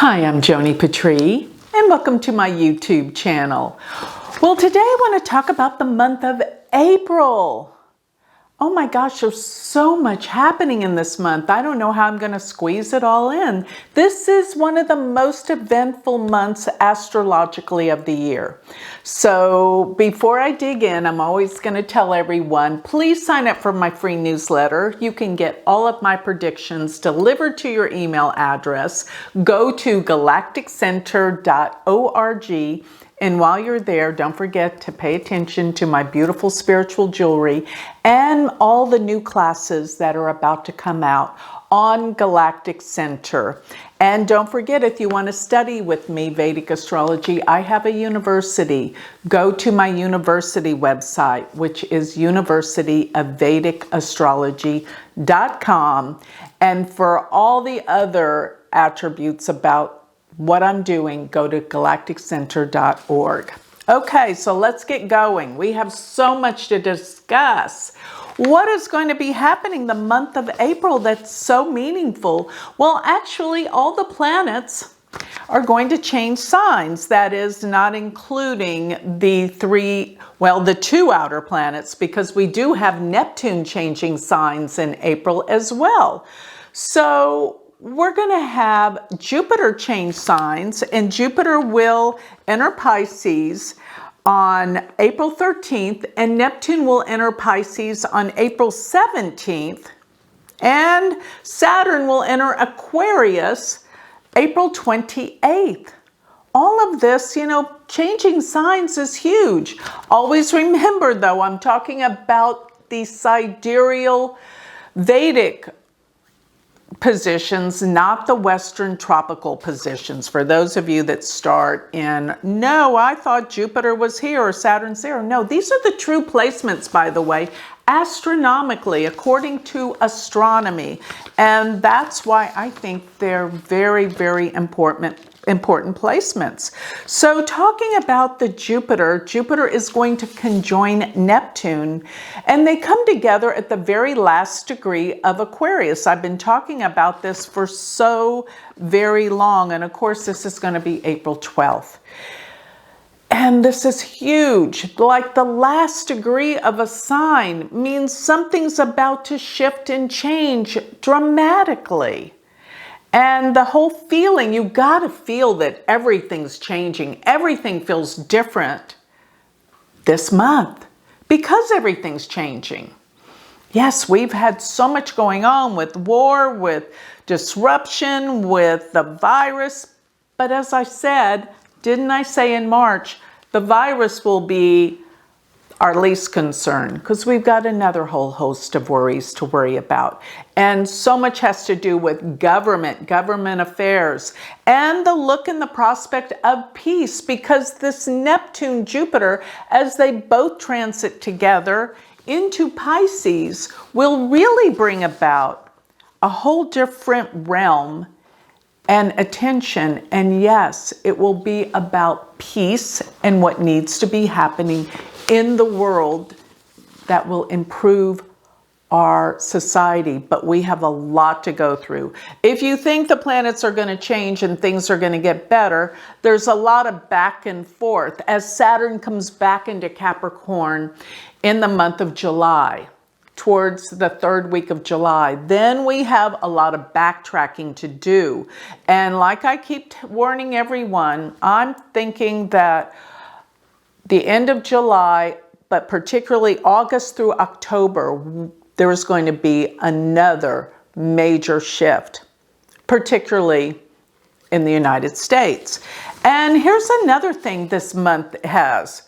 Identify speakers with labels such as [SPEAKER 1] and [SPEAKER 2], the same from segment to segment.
[SPEAKER 1] Hi, I'm Joni Patry, and welcome to my YouTube channel. Well, today I want to talk about the month of April. Oh my gosh, there's so much happening in this month. I don't know how I'm going to squeeze it all in. This is one of the most eventful months astrologically of the year. So before I dig in, I'm always going to tell everyone, please sign up for my free newsletter. You can get all of my predictions delivered to your email address. Go to galacticcenter.org. And while you're there, don't forget to pay attention to my beautiful spiritual jewelry and all the new classes that are about to come out on Galactic Center. And don't forget, if you want to study with me Vedic astrology, I have a university. Go to my university website, which is University of Vedic Astrology.com. And for all the other attributes about what I'm doing, go to galacticcenter.org. Okay, so let's get going. We have so much to discuss. What is going to be happening the month of April that's so meaningful? Well, actually, all the planets are going to change signs. That is not including the two outer planets, because we do have Neptune changing signs in April as well. So we're going to have Jupiter change signs, and Jupiter will enter Pisces on April 13th, and Neptune will enter Pisces on April 17th, and Saturn will enter Aquarius April 28th. All of this, changing signs is huge. Always remember, though, I'm talking about the sidereal Vedic positions, not the Western tropical positions. For those of you that start in, no, I thought Jupiter was here or Saturn's there. No, these are the true placements, by the way, astronomically, according to astronomy. And that's why I think they're very, very important placements. So talking about the Jupiter is going to conjoin Neptune, and they come together at the very last degree of Aquarius. I've been talking about this for so very long, and of course this is going to be April 12th. And this is huge. Like the last degree of a sign means something's about to shift and change dramatically. And the whole feeling, you got to feel that everything's changing. Everything feels different this month because everything's changing. Yes, we've had so much going on with war, with disruption, with the virus. But as I said, didn't I say in March, the virus will be our least concern, because we've got another whole host of worries to worry about. And so much has to do with government affairs, and the look and the prospect of peace, because this Neptune-Jupiter, as they both transit together into Pisces, will really bring about a whole different realm and attention. And yes, it will be about peace and what needs to be happening in the world that will improve our society. But we have a lot to go through. If you think the planets are going to change and things are going to get better, there's a lot of back and forth as Saturn comes back into Capricorn in the month of July, towards the third week of July. Then we have a lot of backtracking to do. And like I keep warning everyone, I'm thinking that the end of July, but particularly August through October, there is going to be another major shift, particularly in the United States. And here's another thing this month has.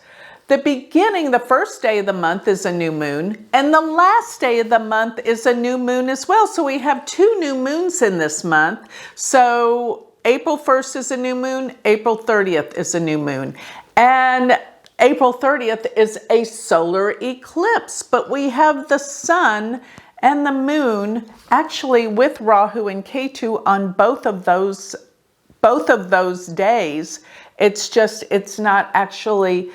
[SPEAKER 1] The beginning, the first day of the month is a new moon, and the last day of the month is a new moon as well. So we have two new moons in this month. So April 1st is a new moon, April 30th is a new moon. And April 30th is a solar eclipse, but we have the sun and the moon actually with Rahu and Ketu on both of those days. It's not actually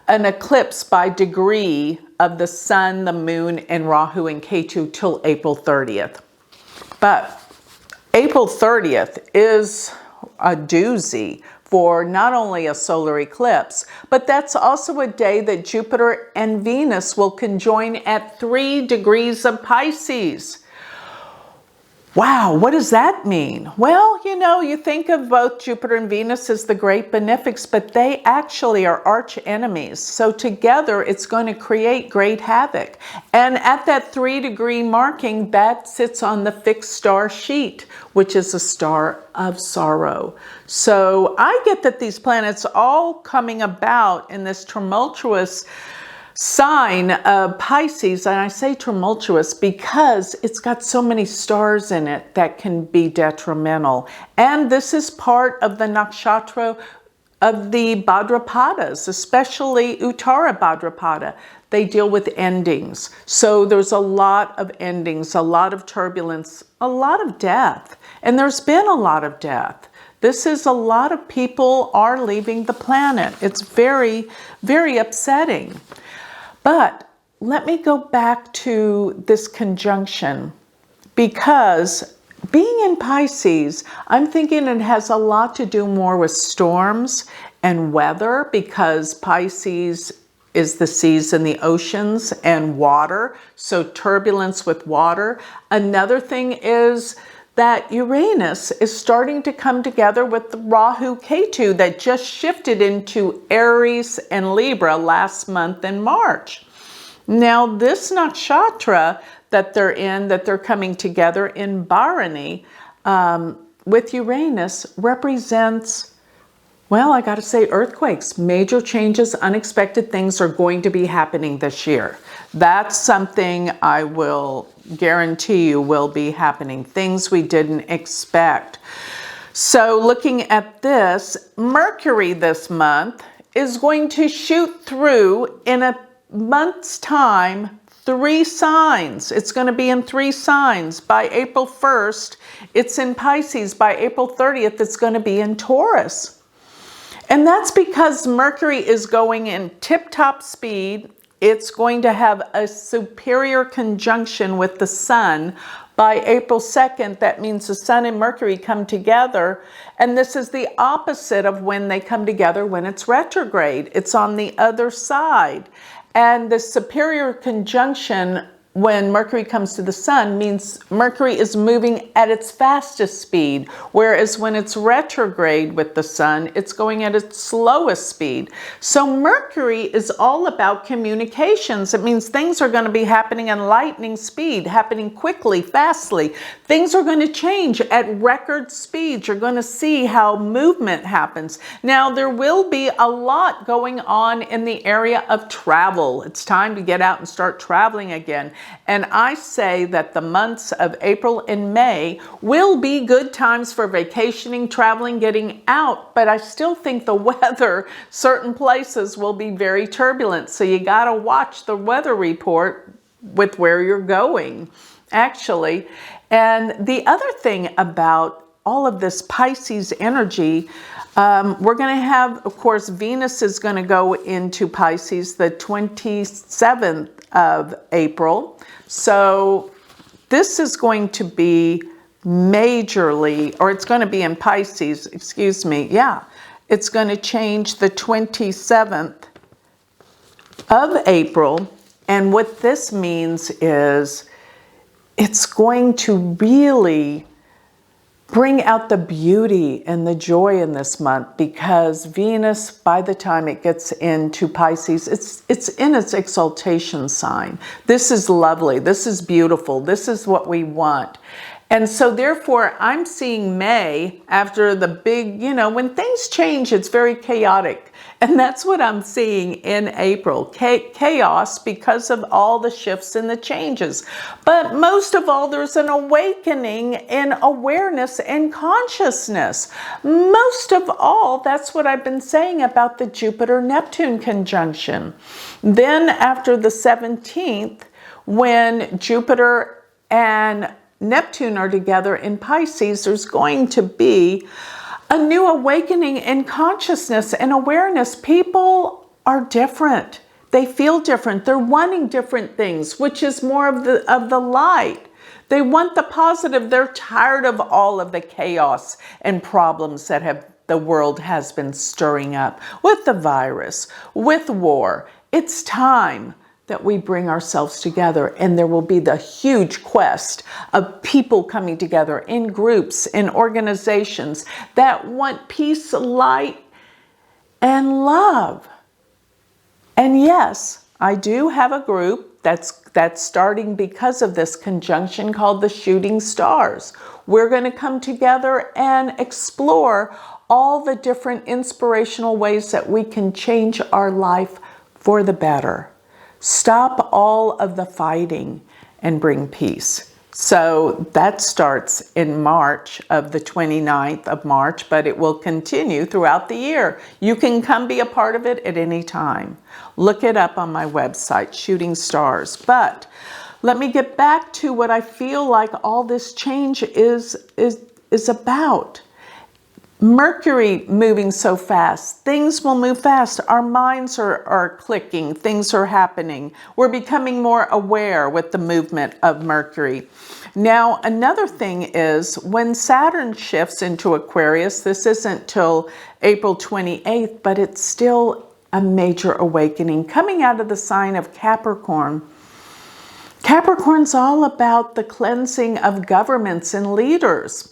[SPEAKER 1] an eclipse by degree of the sun, the moon, and Rahu and Ketu till April 30th. But April 30th is a doozy for not only a solar eclipse, but that's also a day that Jupiter and Venus will conjoin at 3 degrees of Pisces. Wow, what does that mean? Well, you know, you think of both Jupiter and Venus as the great benefics, but they actually are arch enemies. So together, it's going to create great havoc. And at that 3-degree marking, that sits on the fixed star sheet, which is a star of sorrow. So I get that these planets all coming about in this tumultuous sign of Pisces, and I say tumultuous because it's got so many stars in it that can be detrimental. And this is part of the nakshatra of the Bhadrapadas, especially Uttara Bhadrapada. They deal with endings. So there's a lot of endings, a lot of turbulence, a lot of death. And there's been a lot of death. This is a lot of people are leaving the planet. It's very, very upsetting. But let me go back to this conjunction, because being in Pisces, I'm thinking it has a lot to do more with storms and weather, because Pisces is the seas and the oceans and water, so turbulence with water. Another thing is that Uranus is starting to come together with the Rahu Ketu that just shifted into Aries and Libra last month in March. Now, this nakshatra that they're in, that they're coming together in Bharani with Uranus represents, well, I got to say earthquakes, major changes, unexpected things are going to be happening this year. That's something I will guarantee you will be happening, things we didn't expect. So looking at this, Mercury this month is going to shoot through in a month's time 3 signs. It's going to be in 3 signs. By April 1st, it's in Pisces. By April 30th, it's going to be in Taurus. And that's because Mercury is going in tip-top speed. It's going to have a superior conjunction with the Sun. By April 2nd, that means the Sun and Mercury come together. And this is the opposite of when they come together when it's retrograde. It's on the other side. And the superior conjunction when Mercury comes to the Sun means Mercury is moving at its fastest speed, whereas when it's retrograde with the Sun, it's going at its slowest speed. So Mercury is all about communications. It means things are going to be happening in lightning speed, happening quickly, fastly. Things are going to change at record speeds. You're going to see how movement happens. Now, there will be a lot going on in the area of travel. It's time to get out and start traveling again. And I say that the months of April and May will be good times for vacationing, traveling, getting out. But I still think the weather, certain places will be very turbulent. So you got to watch the weather report with where you're going, actually. And the other thing about all of this Pisces energy, we're going to have, of course, Venus is going to go into Pisces the 27th of April. So this is going to be majorly, or it's going to be in Pisces, excuse me. Yeah, it's going to change the 27th of April. And what this means is it's going to really bring out the beauty and the joy in this month, because Venus, by the time it gets into Pisces, it's in its exaltation sign. This is lovely. This is beautiful. This is what we want. And so therefore, I'm seeing May after the big, when things change, it's very chaotic. And that's what I'm seeing in April. Chaos because of all the shifts and the changes. But most of all, there's an awakening in awareness and consciousness. Most of all, that's what I've been saying about the Jupiter-Neptune conjunction. Then after the 17th, when Jupiter and Neptune are together in Pisces, there's going to be a new awakening in consciousness and awareness. People are different. They feel different. They're wanting different things, which is more of the light. They want the positive. They're tired of all of the chaos and problems that the world has been stirring up with the virus, with war. It's time that we bring ourselves together, and there will be the huge quest of people coming together in groups, in organizations that want peace, light, and love. And yes, I do have a group that's starting because of this conjunction called the Shooting Stars. We're going to come together and explore all the different inspirational ways that we can change our life for the better. Stop all of the fighting and bring peace. So that starts in March of the 29th of March, but it will continue throughout the year. You can come be a part of it at any time. Look it up on my website, Shooting Stars. But let me get back to what I feel like all this change is about. Mercury moving so fast, things will move fast. Our minds are clicking, things are happening. We're becoming more aware with the movement of Mercury. Now, another thing is when Saturn shifts into Aquarius, this isn't till April 28th, but it's still a major awakening coming out of the sign of Capricorn. Capricorn's all about the cleansing of governments and leaders.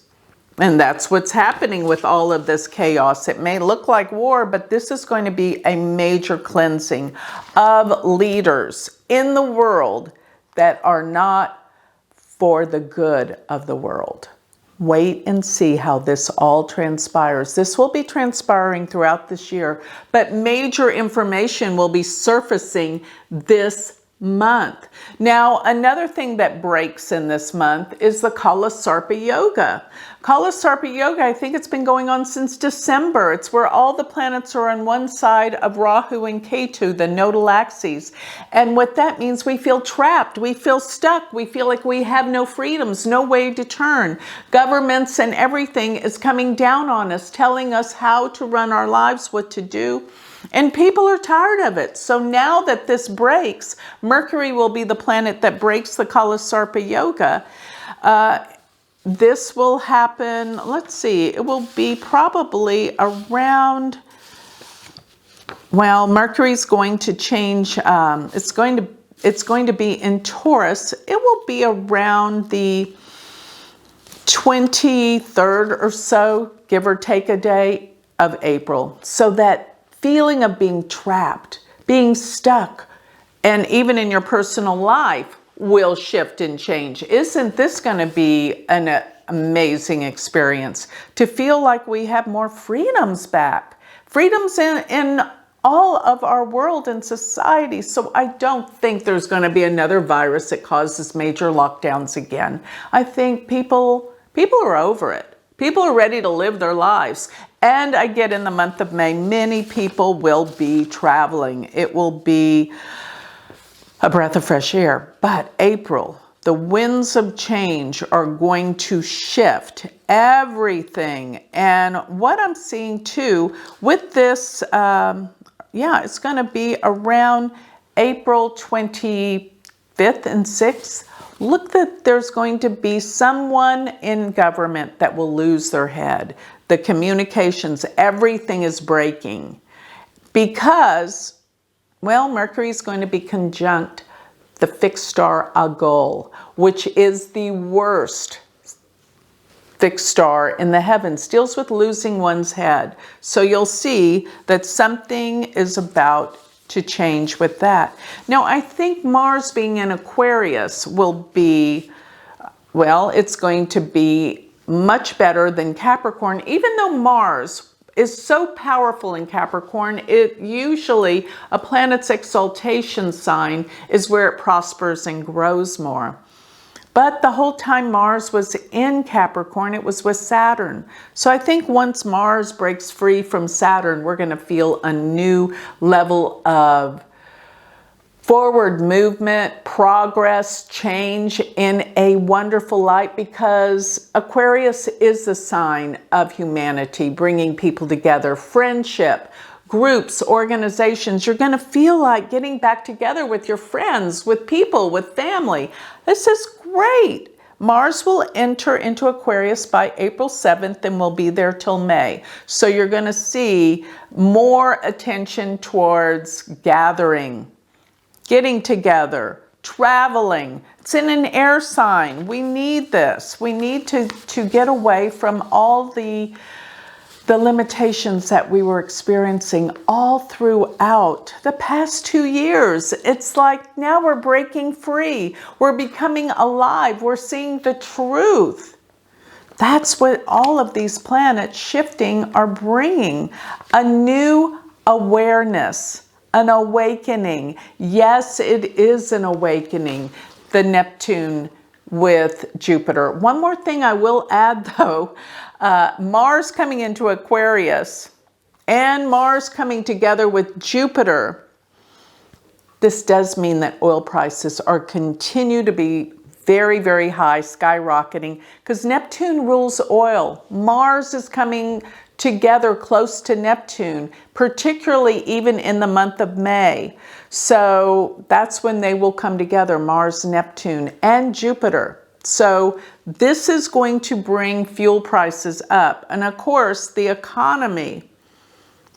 [SPEAKER 1] And that's what's happening with all of this chaos. It may look like war, but this is going to be a major cleansing of leaders in the world that are not for the good of the world. Wait and see how this all transpires. This will be transpiring throughout this year, but major information will be surfacing this month. Now, another thing that breaks in this month is the Kala Sarpa Yoga. Kala Sarpa Yoga, I think it's been going on since December. It's where all the planets are on one side of Rahu and Ketu, the nodal axes. And what that means, we feel trapped, we feel stuck, we feel like we have no freedoms, no way to turn. Governments and everything is coming down on us, telling us how to run our lives, what to do. And people are tired of it. So now that this breaks, Mercury will be the planet that breaks the Kala Sarpa Yoga. This will happen, let's see, it will be probably around, well, Mercury's going to change, it's going to be in Taurus. It will be around the 23rd or so, give or take a day of April. So that feeling of being trapped, being stuck, and even in your personal life will shift and change. Isn't this going to be an amazing experience to feel like we have more freedoms back? Freedoms in all of our world and society. So I don't think there's going to be another virus that causes major lockdowns again. I think people are over it. People are ready to live their lives. And I get in the month of May, many people will be traveling. It will be a breath of fresh air. But April, the winds of change are going to shift everything. And what I'm seeing too with this, it's going to be around April 25th and 6th. Look that there's going to be someone in government that will lose their head. The communications, everything is breaking because, well, Mercury is going to be conjunct the fixed star Algol, which is the worst fixed star in the heavens, deals with losing one's head. So you'll see that something is about to change with that. Now, I think Mars being in Aquarius will be, well, it's going to be much better than Capricorn. Even though Mars is so powerful in Capricorn, it usually, a planet's exaltation sign is where it prospers and grows more. But the whole time Mars was in Capricorn, it was with Saturn. So I think once Mars breaks free from Saturn, we're going to feel a new level of forward movement, progress, change in a wonderful light, because Aquarius is the sign of humanity, bringing people together, friendship, groups, organizations. You're going to feel like getting back together with your friends, with people, with family. This is great. Mars will enter into Aquarius by April 7th and will be there till May. So you're going to see more attention towards gathering, getting together, traveling. It's in an air sign. We need this. We need to get away from all the limitations that we were experiencing all throughout the past 2 years. It's like now we're breaking free. We're becoming alive. We're seeing the truth. That's what all of these planets shifting are bringing. A new awareness, an awakening. Yes, it is an awakening, the Neptune with Jupiter. One more thing I will add though, Mars coming into Aquarius and Mars coming together with Jupiter, this does mean that oil prices are continue to be very, very high, skyrocketing, because Neptune rules oil. Mars is coming together close to Neptune, particularly even in the month of May. So that's when they will come together, Mars, Neptune, and Jupiter. So this is going to bring fuel prices up. And of course, the economy,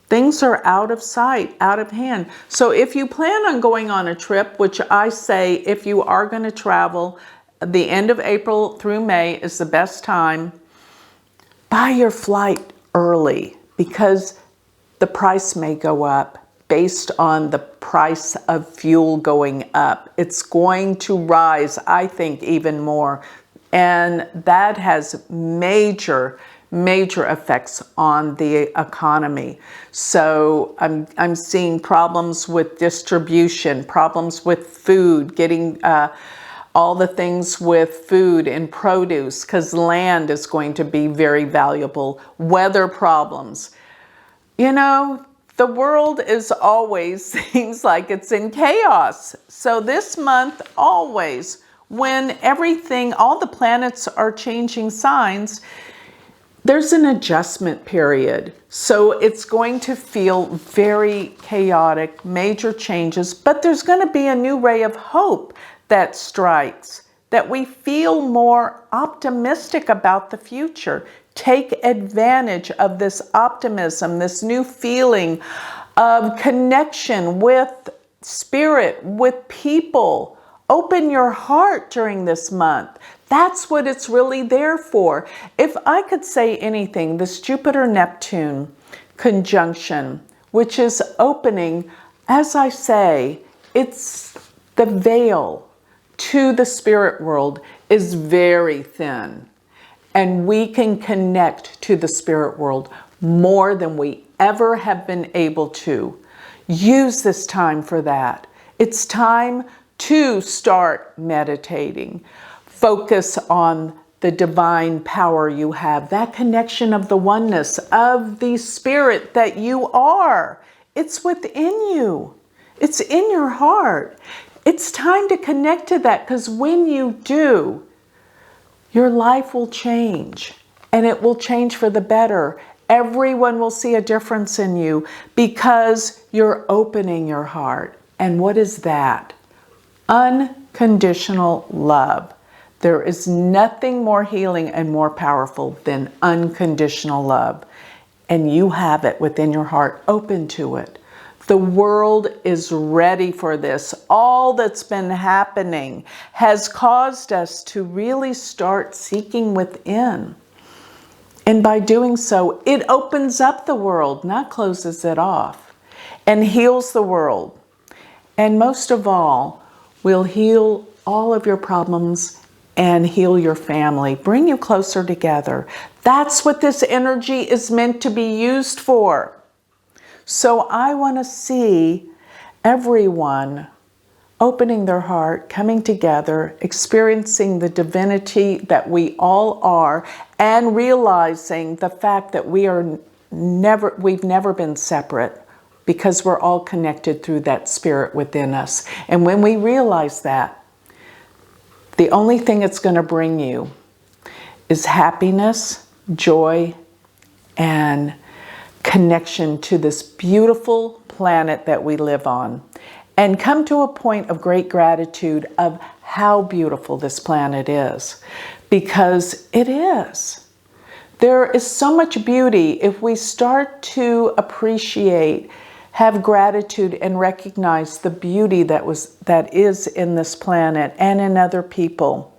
[SPEAKER 1] things are out of sight, out of hand. So if you plan on going on a trip, which I say if you are going to travel, the end of April through May is the best time. Buy your flight early because the price may go up based on the price of fuel going up. It's going to rise, I think, even more. And that has major effects on the economy. So I'm seeing problems with distribution, problems with food, getting all the things with food and produce, because land is going to be very valuable. Weather problems. You know, the world is always seems like it's in chaos. So this month, always, when everything, all the planets are changing signs, there's an adjustment period. So it's going to feel very chaotic, major changes, but there's going to be a new ray of hope that strikes, that we feel more optimistic about the future. Take advantage of this optimism, this new feeling of connection with spirit, with people. Open your heart during this month. That's what it's really there for. If I could say anything, this Jupiter-Neptune conjunction, which is opening, as I say, it's the veil to the spirit world is very thin. And we can connect to the spirit world more than we ever have been able to. Use this time for that. It's time to start meditating. Focus on the divine power you have, that connection of the oneness of the spirit that you are. It's within you. It's in your heart. It's time to connect to that, because when you do, your life will change, and it will change for the better. Everyone will see a difference in you because you're opening your heart. And what is that? Unconditional love. There is nothing more healing and more powerful than unconditional love. And you have it within your heart. Open to it. The world is ready for this. All that's been happening has caused us to really start seeking within. And by doing so, it opens up the world, not closes it off, and heals the world. And most of all, will heal all of your problems and heal your family, bring you closer together. That's what this energy is meant to be used for. So I want to see everyone opening their heart, coming together, experiencing the divinity that we all are, and realizing the fact that we've never been separate, because we're all connected through that spirit within us. And when we realize that, the only thing it's going to bring you is happiness, joy, and connection to this beautiful planet that we live on, and come to a point of great gratitude of how beautiful this planet is. because it is. There is so much beauty if we start to appreciate, have gratitude, and recognize the beauty that is in this planet and in other people.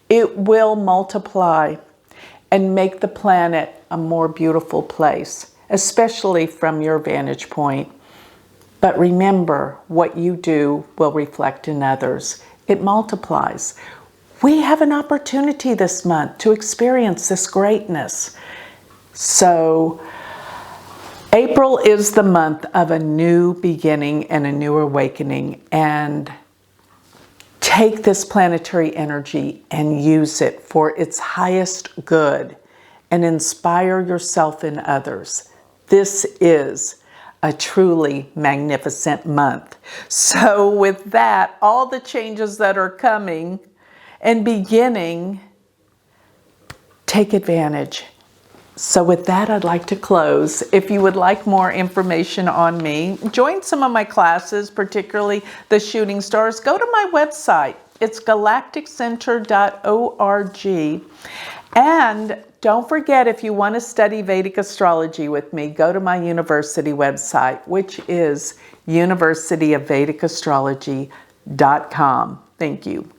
[SPEAKER 1] It will multiply and make the planet a more beautiful place, especially from your vantage point. But remember, what you do will reflect in others. It multiplies. We have an opportunity this month to experience this greatness. So, April is the month of a new beginning and a new awakening. And take this planetary energy and use it for its highest good and inspire yourself and others. This is a truly magnificent month. So with that, all the changes that are coming and beginning, take advantage. So with that, I'd like to close. If you would like more information on me, join some of my classes, particularly the Shooting Stars. Go to my website. It's galacticcenter.org. And don't forget, if you want to study Vedic astrology with me, go to my university website, which is universityofvedicastrology.com. Thank you.